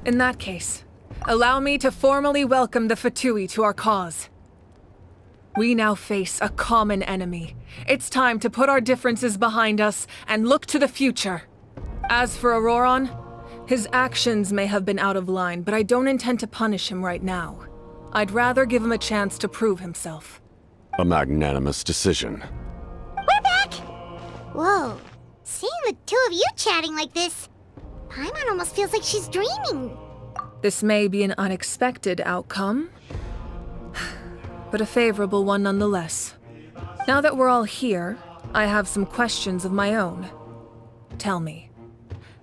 In that case, allow me to formally welcome the Fatui to our cause. We now face a common enemy. It's time to put our differences behind us and look to the future. As for Auroron, his actions may have been out of line, but I don't intend to punish him right now. I'd rather give him a chance to prove himself. A magnanimous decision. We're back! Whoa, seeing the two of you chatting like this, Paimon almost feels like she's dreaming. This may be an unexpected outcome, but a favorable one nonetheless. Now that we're all here, I have some questions of my own. Tell me,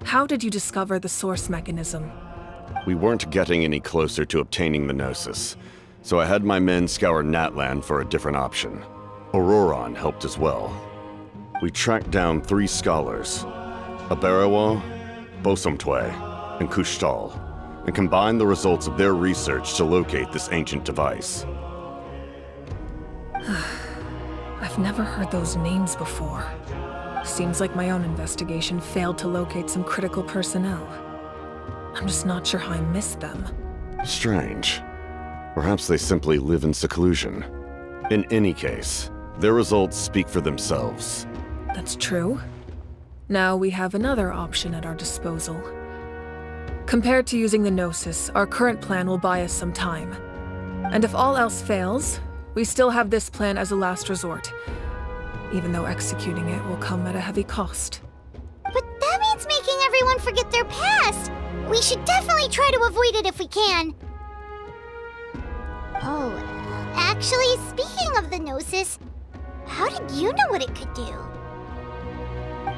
how did you discover the source mechanism? We weren't getting any closer to obtaining the Gnosis, so I had my men scour Natlan for a different option. Auroron helped as well. We tracked down 3 scholars, Aberawa, Bosomtwe, and Kushtal, and combined the results of their research to locate this ancient device. I've never heard those names before. Seems like my own investigation failed to locate some critical personnel. I'm just not sure how I missed them. Strange. Perhaps they simply live in seclusion. In any case, their results speak for themselves. That's true. Now we have another option at our disposal. Compared to using the Gnosis, our current plan will buy us some time. And if all else fails, we still have this plan as a last resort, even though executing it will come at a heavy cost. But that means making everyone forget their past! We should definitely try to avoid it if we can. Oh, actually, speaking of the Gnosis, how did you know what it could do?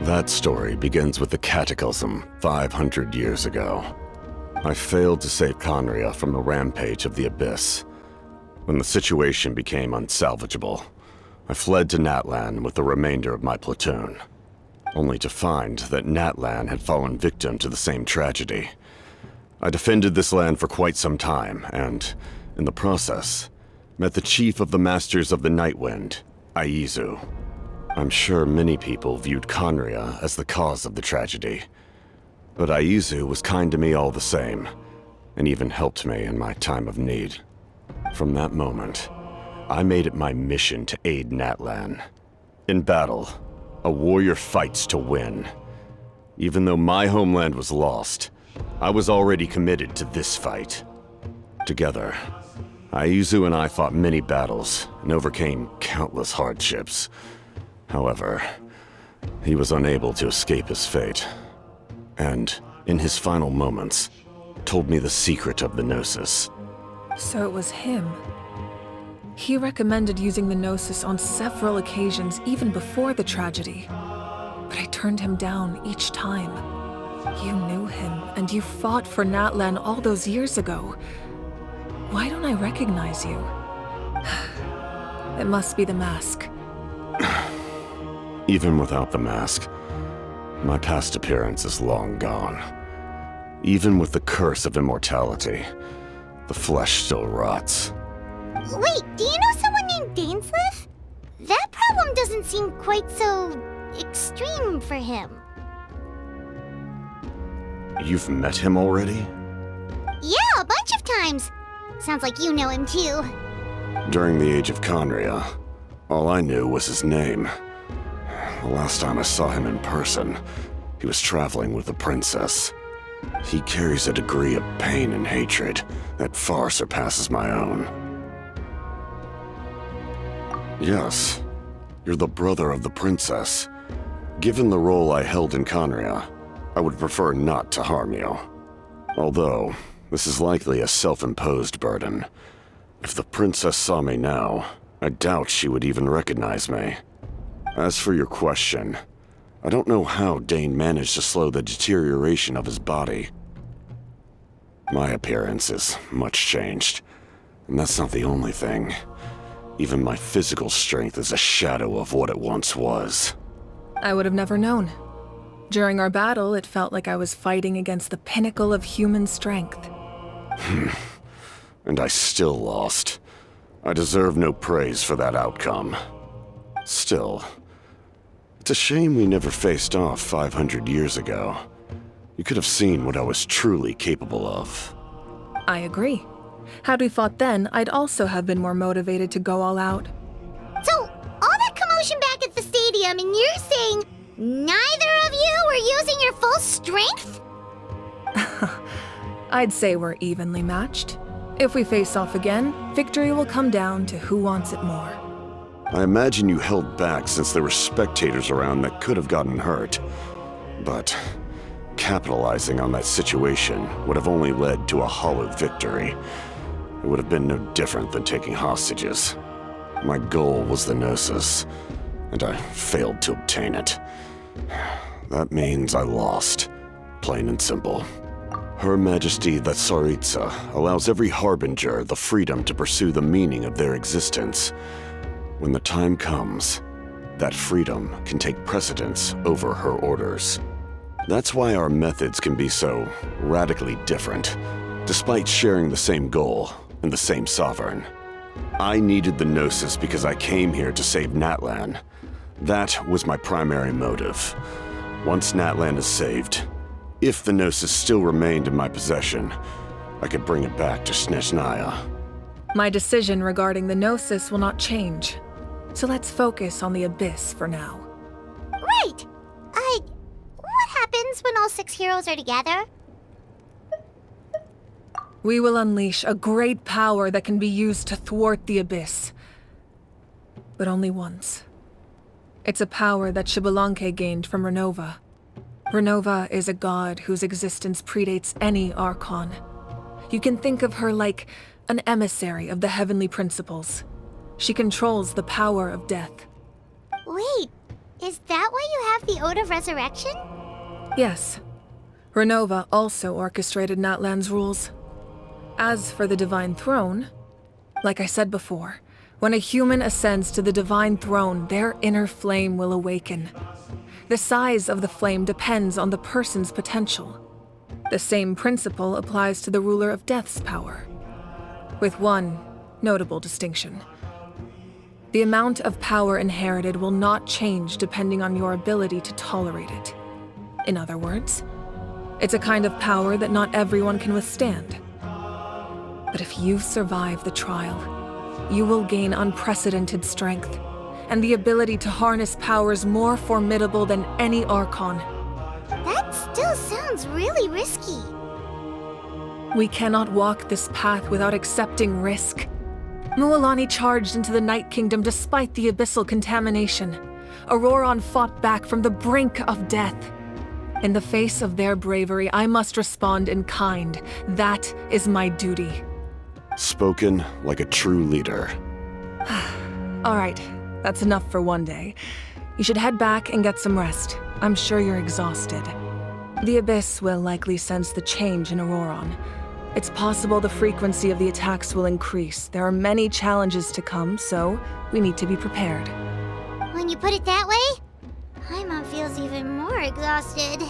That story begins with the Cataclysm 500 years ago. I failed to save Conria from the rampage of the Abyss. When the situation became unsalvageable, I fled to Natlan with the remainder of my platoon, only to find that Natlan had fallen victim to the same tragedy. I defended this land for quite some time, and, in the process, met the chief of the Masters of the Nightwind, Aizu. I'm sure many people viewed Conria as the cause of the tragedy, but Aizu was kind to me all the same, and even helped me in my time of need. From that moment, I made it my mission to aid Natlan. In battle, a warrior fights to win. Even though my homeland was lost, I was already committed to this fight. Together, Aizu and I fought many battles and overcame countless hardships. However, he was unable to escape his fate, and, in his final moments, told me the secret of the Gnosis. So it was him. He recommended using the Gnosis on several occasions even before the tragedy. But I turned him down each time. You knew him, and you fought for Natlan all those years ago. Why don't I recognize you? It must be the mask. Even without the mask, my past appearance is long gone. Even with the curse of immortality, the flesh still rots. Wait, do you know someone named Dainsleif? That problem doesn't seem quite so extreme for him. You've met him already? Yeah, a bunch of times. Sounds like you know him too. During the age of Conria, all I knew was his name. The last time I saw him in person, he was traveling with the princess. He carries a degree of pain and hatred that far surpasses my own. Yes, you're the brother of the princess. Given the role I held in Conria, I would prefer not to harm you. Although, this is likely a self-imposed burden. If the princess saw me now, I doubt she would even recognize me. As for your question, I don't know how Dane managed to slow the deterioration of his body. My appearance is much changed, and that's not the only thing. Even my physical strength is a shadow of what it once was. I would have never known. During our battle, it felt like I was fighting against the pinnacle of human strength. And I still lost. I deserve no praise for that outcome. Still, it's a shame we never faced off 500 years ago. You could have seen what I was truly capable of. I agree. Had we fought then, I'd also have been more motivated to go all out. So, all that commotion back at the stadium, and you're saying neither of you were using your full strength? I'd say we're evenly matched. If we face off again, victory will come down to who wants it more. I imagine you held back since there were spectators around that could have gotten hurt. But capitalizing on that situation would have only led to a hollow victory. It would have been no different than taking hostages. My goal was the Gnosis, and I failed to obtain it. That means I lost, plain and simple. Her Majesty the Tsaritsa allows every Harbinger the freedom to pursue the meaning of their existence. When the time comes, that freedom can take precedence over her orders. That's why our methods can be so radically different, despite sharing the same goal and the same sovereign. I needed the Gnosis because I came here to save Natlan. That was my primary motive. Once Natlan is saved, if the Gnosis still remained in my possession, I could bring it back to Snezhnaya. My decision regarding the Gnosis will not change. So let's focus on the Abyss for now. Right! What happens when all 6 heroes are together? We will unleash a great power that can be used to thwart the Abyss. But only once. It's a power that Xbalanque gained from Renova. Renova is a god whose existence predates any Archon. You can think of her like an emissary of the heavenly principles. She controls the power of death. Wait, is that why you have the Ode of Resurrection? Yes. Renova also orchestrated Natlan's rules. As for the Divine Throne, like I said before, when a human ascends to the Divine Throne, their inner flame will awaken. The size of the flame depends on the person's potential. The same principle applies to the ruler of Death's power, with one notable distinction. The amount of power inherited will not change depending on your ability to tolerate it. In other words, it's a kind of power that not everyone can withstand. But if you survive the trial, you will gain unprecedented strength, and the ability to harness powers more formidable than any Archon. That still sounds really risky. We cannot walk this path without accepting risk. Mualani charged into the Night Kingdom despite the abyssal contamination. Auroron fought back from the brink of death. In the face of their bravery, I must respond in kind. That is my duty. Spoken like a true leader. All right, that's enough for one day. You should head back and get some rest. I'm sure you're exhausted. The Abyss will likely sense the change in Auroron. It's possible the frequency of the attacks will increase. There are many challenges to come, so we need to be prepared. When you put it that way, Paimon feels even more exhausted.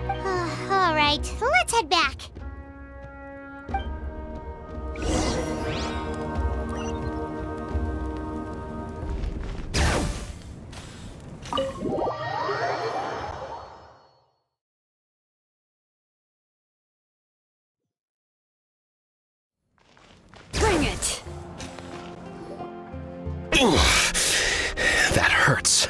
All right, let's head back. Bring it! That hurts.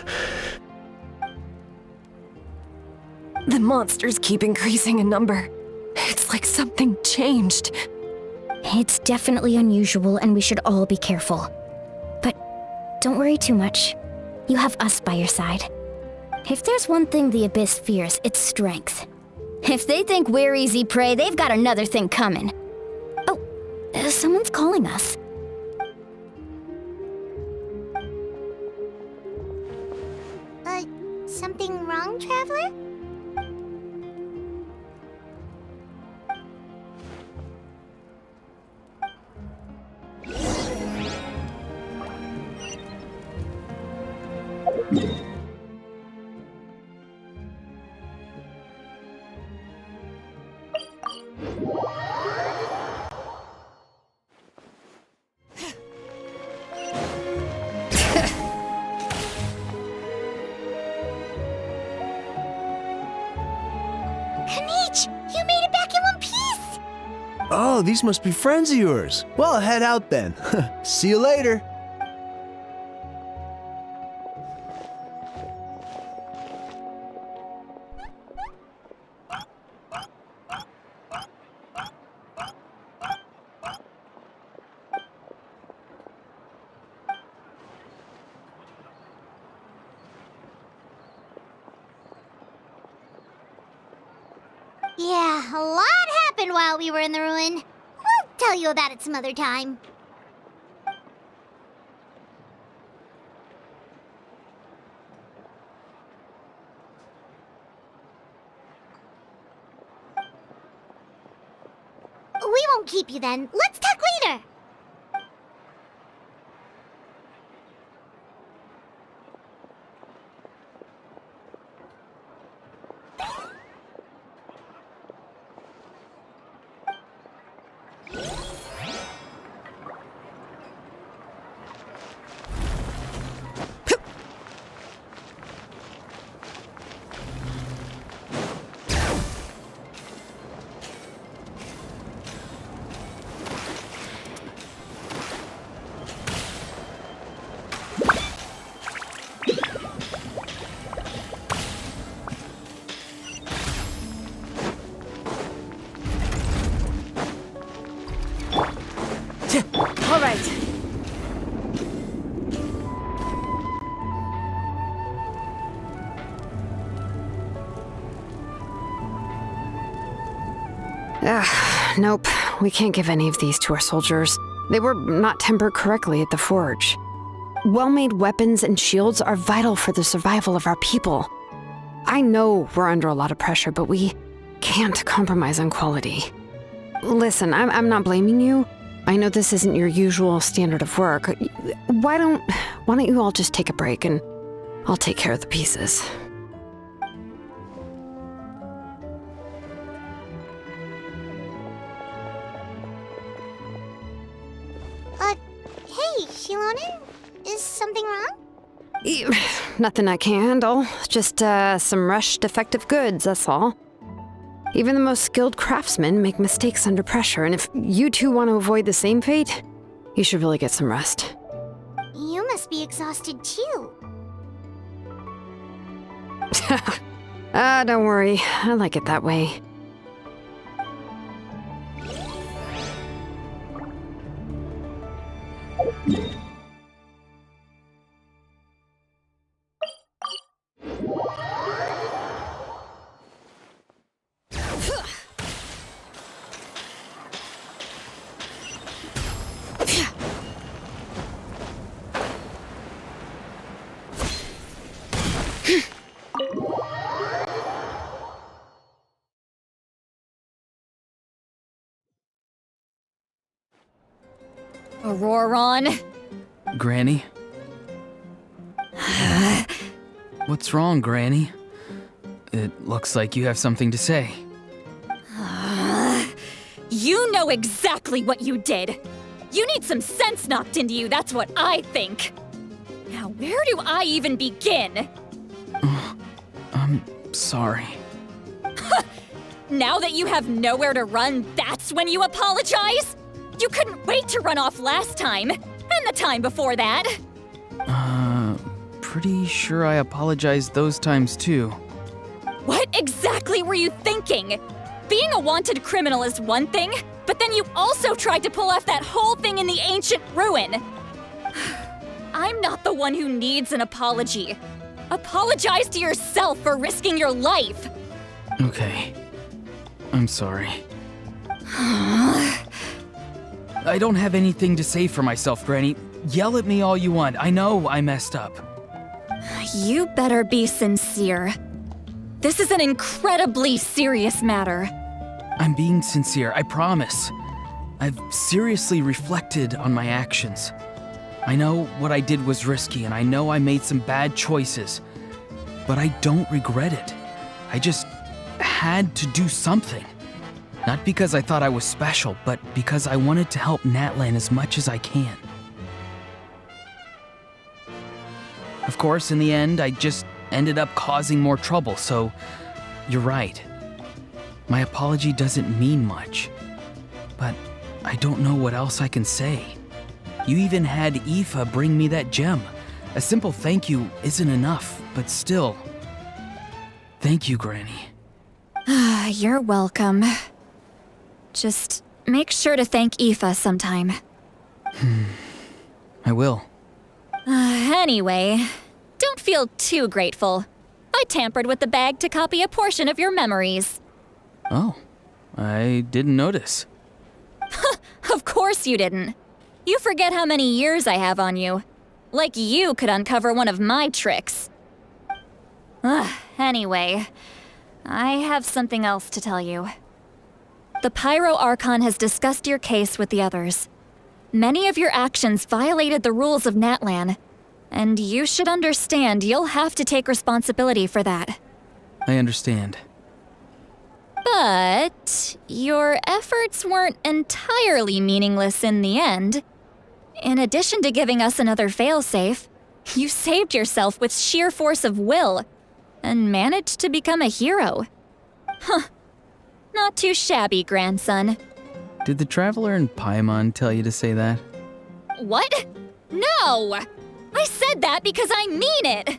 The monsters keep increasing in number. It's like something changed. It's definitely unusual and we should all be careful. But don't worry too much. You have us by your side. If there's one thing the Abyss fears, it's strength. If they think we're easy prey, they've got another thing coming. Oh, someone's calling us. Something wrong, Traveler? Oh, these must be friends of yours. Well, head out then. See you later. Yeah, a lot happened while we were in the ruin. We'll tell you about it some other time. We won't keep you then. Let's talk later. All right. Nope. We can't give any of these to our soldiers. They were not tempered correctly at the forge. Well-made weapons and shields are vital for the survival of our people. I know we're under a lot of pressure, but we can't compromise on quality. Listen, I'm not blaming you. I know this isn't your usual standard of work. Why don't you all just take a break and I'll take care of the pieces. Hey, Shilonen? Is something wrong? Nothing I can handle. Just some rushed defective goods, that's all. Even the most skilled craftsmen make mistakes under pressure, and if you two want to avoid the same fate, you should really get some rest. You must be exhausted too. Don't worry. I like it that way. Auroron? Granny? What's wrong, Granny? It looks like you have something to say. You know exactly what you did. You need some sense knocked into you, that's what I think. Now, where do I even begin? I'm sorry. Now that you have nowhere to run, that's when you apologize? You couldn't wait to run off last time, and the time before that. Pretty sure I apologized those times too. What exactly were you thinking? Being a wanted criminal is one thing, but then you also tried to pull off that whole thing in the ancient ruin. I'm not the one who needs an apology. Apologize to yourself for risking your life. Okay. I'm sorry. I don't have anything to say for myself, Granny. Yell at me all you want. I know I messed up. You better be sincere. This is an incredibly serious matter. I'm being sincere, I promise. I've seriously reflected on my actions. I know what I did was risky, and I know I made some bad choices. But I don't regret it. I just had to do something. Not because I thought I was special, but because I wanted to help Natlan as much as I can. Of course, in the end, I just ended up causing more trouble, so you're right. My apology doesn't mean much, but I don't know what else I can say. You even had Aoife bring me that gem. A simple thank you isn't enough, but still. Thank you, Granny. You're welcome. Just make sure to thank Aoife sometime. I will. Anyway, don't feel too grateful. I tampered with the bag to copy a portion of your memories. Oh, I didn't notice. Of course you didn't. You forget how many years I have on you. Like you could uncover one of my tricks. Anyway, I have something else to tell you. The Pyro Archon has discussed your case with the others. Many of your actions violated the rules of Natlan, and you should understand you'll have to take responsibility for that. I understand. But your efforts weren't entirely meaningless in the end. In addition to giving us another failsafe, you saved yourself with sheer force of will and managed to become a hero. Huh. Not too shabby, grandson. Did the Traveler in Paimon tell you to say that? What? No! I said that because I mean it!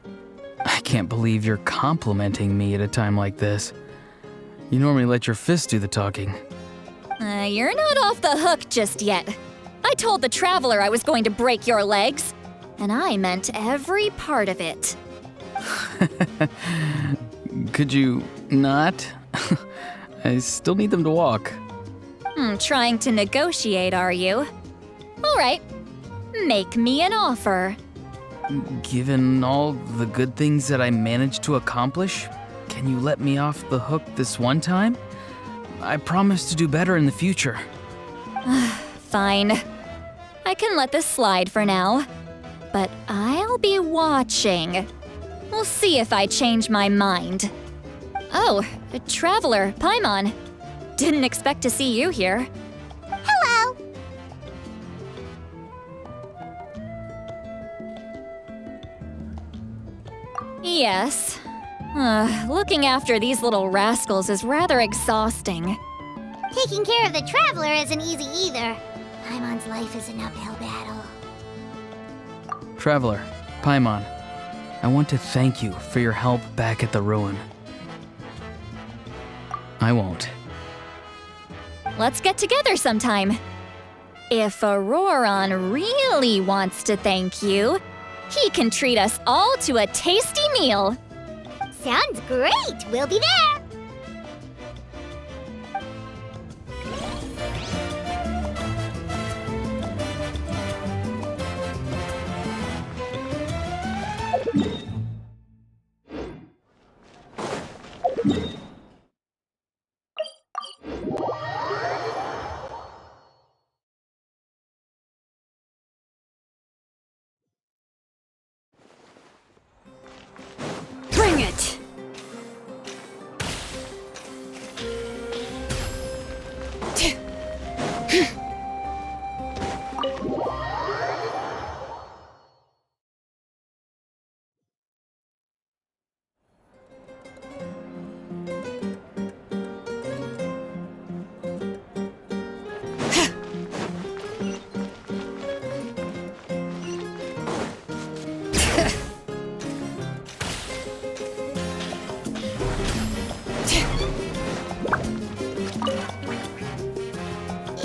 I can't believe you're complimenting me at a time like this. You normally let your fist do the talking. You're not off the hook just yet. I told the Traveler I was going to break your legs, and I meant every part of it. Could you not? I still need them to walk. Trying to negotiate, are you? All right. Make me an offer. Given all the good things that I managed to accomplish, can you let me off the hook this one time? I promise to do better in the future. Fine. I can let this slide for now. But I'll be watching. We'll see if I change my mind. Oh, a Traveler, Paimon. Didn't expect to see you here. Hello! Yes. Looking after these little rascals is rather exhausting. Taking care of the Traveler isn't easy either. Paimon's life is an uphill battle. Traveler, Paimon, I want to thank you for your help back at the ruin. I won't. Let's get together sometime. If Auroron really wants to thank you, he can treat us all to a tasty meal. Sounds great! We'll be there! Bring it!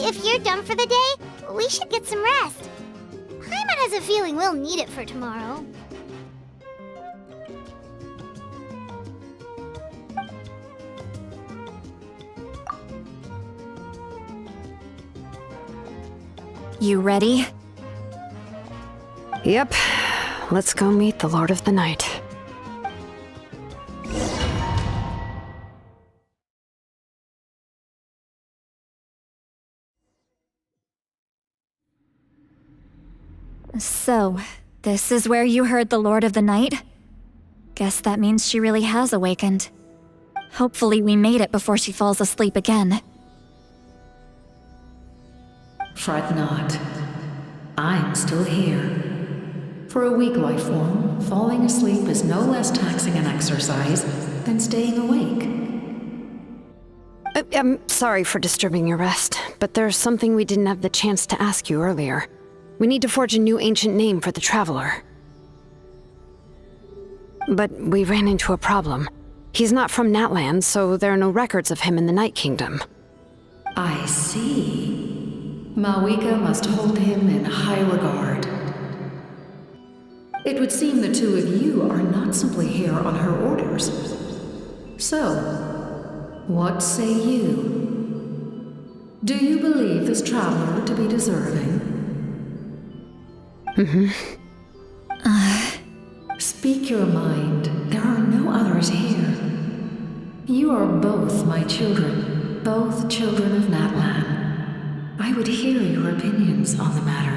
If you're done for the day, we should get some rest. Paimon has a feeling we'll need it for tomorrow. You ready? Yep. Let's go meet the Lord of the Night. So, this is where you heard the Lord of the Night? Guess that means she really has awakened. Hopefully we made it before she falls asleep again. Fret not. I'm still here. For a weak life form, falling asleep is no less taxing an exercise than staying awake. I'm sorry for disturbing your rest, but there's something we didn't have the chance to ask you earlier. We need to forge a new ancient name for the Traveler. But we ran into a problem. He's not from Natlan, so there are no records of him in the Night Kingdom. I see. Mawika must hold him in high regard. It would seem the two of you are not simply here on her orders. So, what say you? Do you believe this traveler to be deserving? Speak your mind. There are no others here. You are both my children, both children of Natlan. I would hear your opinions on the matter.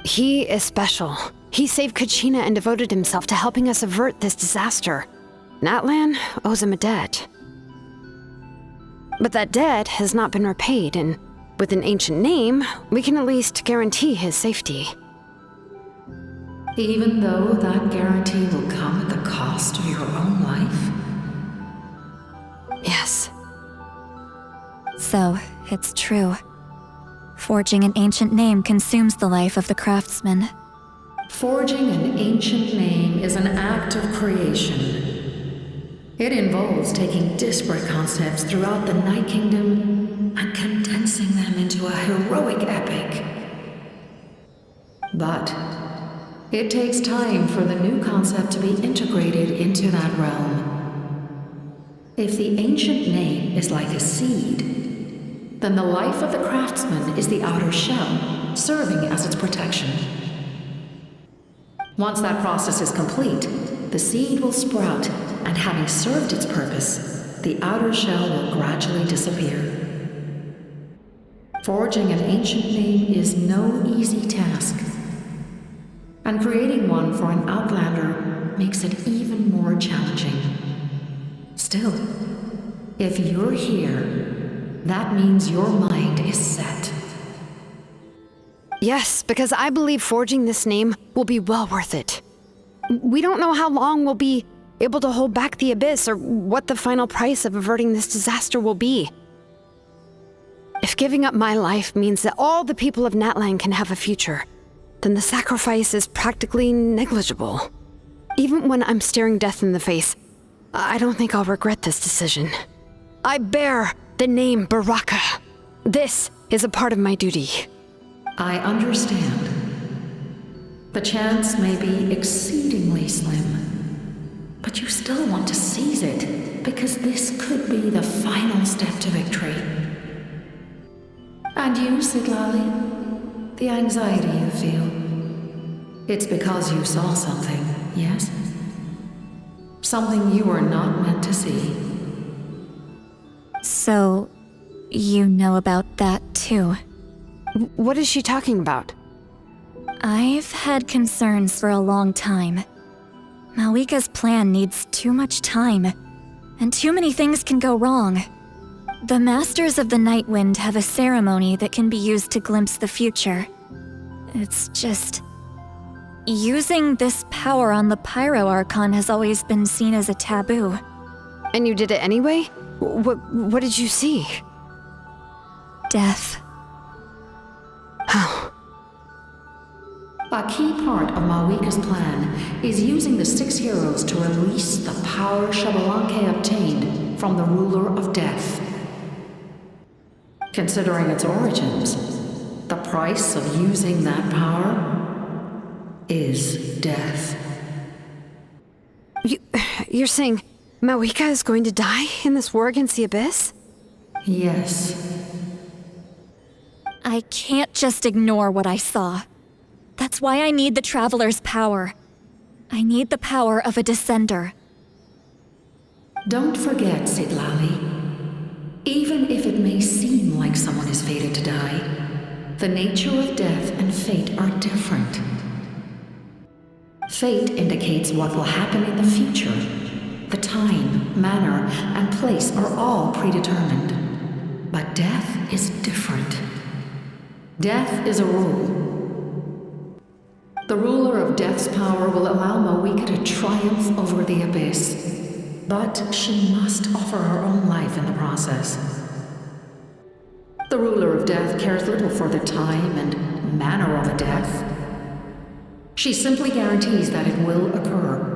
He is special. He saved Kachina and devoted himself to helping us avert this disaster. Natlan owes him a debt. But that debt has not been repaid, and with an ancient name, we can at least guarantee his safety. Even though that guarantee will come at the cost of your own life? Yes. So, it's true. Forging an ancient name consumes the life of the craftsman. Forging an ancient name is an act of creation. It involves taking disparate concepts throughout the Night Kingdom and condensing them into a heroic epic. But it takes time for the new concept to be integrated into that realm. If the ancient name is like a seed, then the life of the craftsman is the outer shell, serving as its protection. Once that process is complete, the seed will sprout, and having served its purpose, the outer shell will gradually disappear. Forging an ancient name is no easy task, and creating one for an outlander makes it even more challenging. Still, if you're here, that means your mind is set. Yes, because I believe forging this name will be well worth it. We don't know how long we'll be able to hold back the Abyss or what the final price of averting this disaster will be. If giving up my life means that all the people of Natlan can have a future, then the sacrifice is practically negligible. Even when I'm staring death in the face, I don't think I'll regret this decision. I bear the name Baraka. This is a part of my duty. I understand. The chance may be exceedingly slim, but you still want to seize it because this could be the final step to victory. And you, Siglali, the anxiety you feel, it's because you saw something, yes? Something you were not meant to see. So, you know about that too. What is she talking about? I've had concerns for a long time. Mawika's plan needs too much time, and too many things can go wrong. The Masters of the Night Wind have a ceremony that can be used to glimpse the future. It's just... using this power on the Pyro Archon has always been seen as a taboo. And you did it anyway? What did you see? Death. Oh. A key part of Mawika's plan is using the 6 heroes to release the power Xbalanque obtained from the ruler of death. Considering its origins, the price of using that power is death. You're saying Mawika is going to die in this war against the Abyss? Yes. I can't just ignore what I saw. That's why I need the Traveler's power. I need the power of a Descender. Don't forget, Siglali. Even if it may seem like someone is fated to die, the nature of death and fate are different. Fate indicates what will happen in the future. The time, manner, and place are all predetermined. But death is different. Death is a rule. The ruler of death's power will allow Mawika to triumph over the Abyss. but she must offer her own life in the process. The ruler of death cares little for the time and manner of a death. She simply guarantees that it will occur.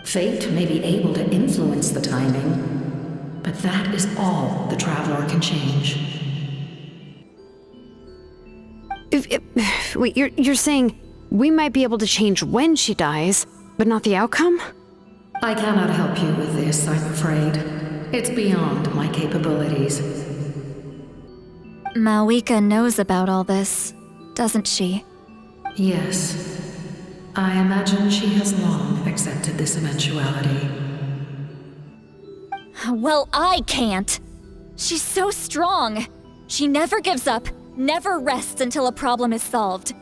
Fate may be able to influence the timing, but that is all the Traveler can change. Wait, you're saying we might be able to change when she dies, but not the outcome? I cannot help you with this, I'm afraid. It's beyond my capabilities. Mawika knows about all this, doesn't she? Yes. I imagine she has long accepted this eventuality. Well, I can't. She's so strong. She never gives up, never rests until a problem is solved.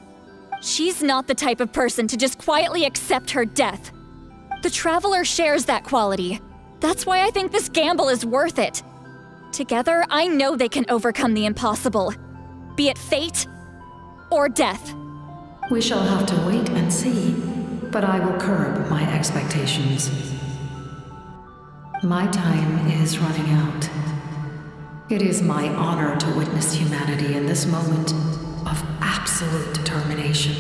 She's not the type of person to just quietly accept her death. The Traveler shares that quality. That's why I think this gamble is worth it. Together, I know they can overcome the impossible. Be it fate or death. We shall have to wait and see, but I will curb my expectations. My time is running out. It is my honor to witness humanity in this moment of absolute determination.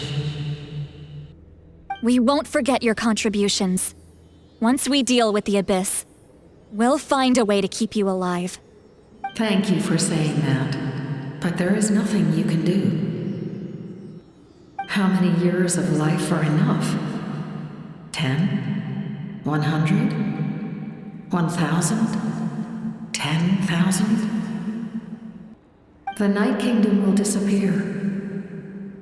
We won't forget your contributions. Once we deal with the Abyss, we'll find a way to keep you alive. Thank you for saying that, but there is nothing you can do. How many years of life are enough? 10? 100? 1,000? 10,000? The Night Kingdom will disappear.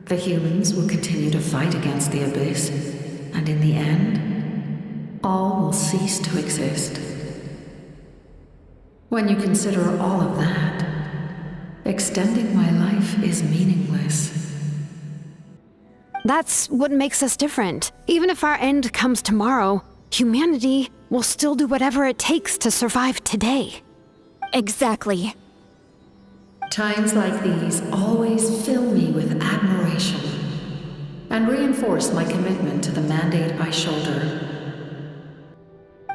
The humans will continue to fight against the Abyss, and in the end, all will cease to exist. When you consider all of that, extending my life is meaningless. That's what makes us different. Even if our end comes tomorrow, humanity will still do whatever it takes to survive today. Exactly. Times like these always fill me with admiration and reinforce my commitment to the mandate I shoulder.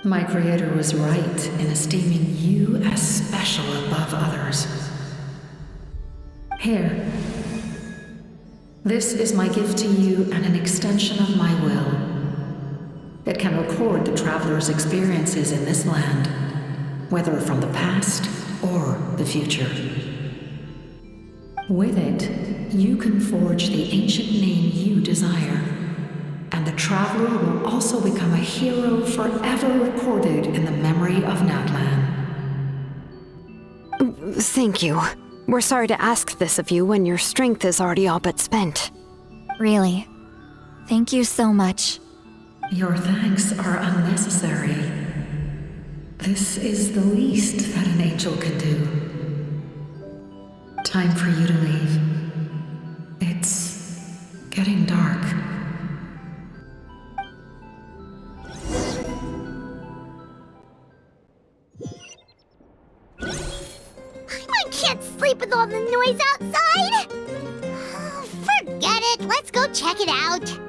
My Creator was right in esteeming you as special above others. Here. This is my gift to you and an extension of my will. It can record the Traveler's experiences in this land, whether from the past or the future. With it, you can forge the ancient name you desire, and the Traveler will also become a hero forever recorded in the memory of Natlan. Thank you. We're sorry to ask this of you when your strength is already all but spent. Really. Thank you so much. Your thanks are unnecessary. This is the least that an angel can do. Time for you to leave. It's getting dark. I can't sleep with all the noise outside. Oh, forget it. Let's go check it out.